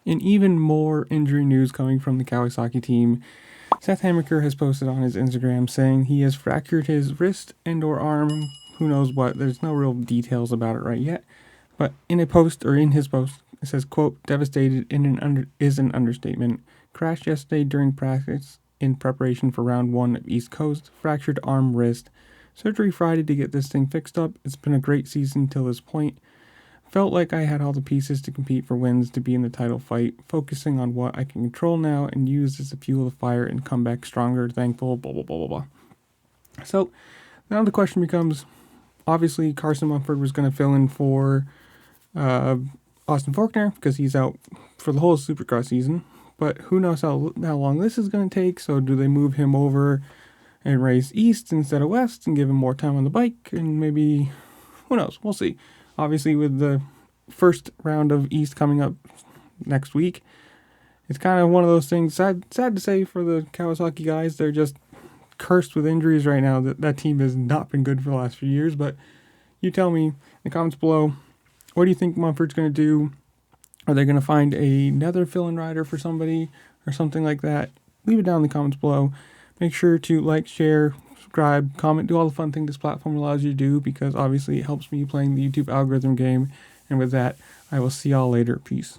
In even more injury news coming from the Kawasaki team, Seth Hammaker has posted on his Instagram saying he has fractured his wrist and or arm, who knows what, there's no real details about it right yet, but in his post, it says, quote, devastated is an understatement. Crashed yesterday during practice in preparation for round 1 of East Coast, fractured arm wrist, surgery Friday to get this thing fixed up. It's been a great season till this point. Felt like I had all the pieces to compete for wins to be in the title fight, focusing on what I can control now and use as a fuel to fire and come back stronger, thankful, blah, blah, blah, blah, blah. So now the question becomes, obviously Carson Mumford was going to fill in for Austin Faulkner because he's out for the whole Supercross season, but who knows how long this is going to take. So do they move him over and race East instead of West and give him more time on the bike, and maybe, who knows, we'll see. Obviously, with the first round of East coming up next week, it's kind of one of those things, sad to say for the Kawasaki guys. They're just cursed with injuries right now. That team has not been good for the last few years, but you tell me in the comments below, what do you think Mumford's going to do? Are they going to find another fill-in rider for somebody or something like that? Leave it down in the comments below. Make sure to like, share, subscribe, comment, do all the fun things this platform allows you to do, because obviously it helps me playing the YouTube algorithm game. And with that, I will see y'all later. Peace.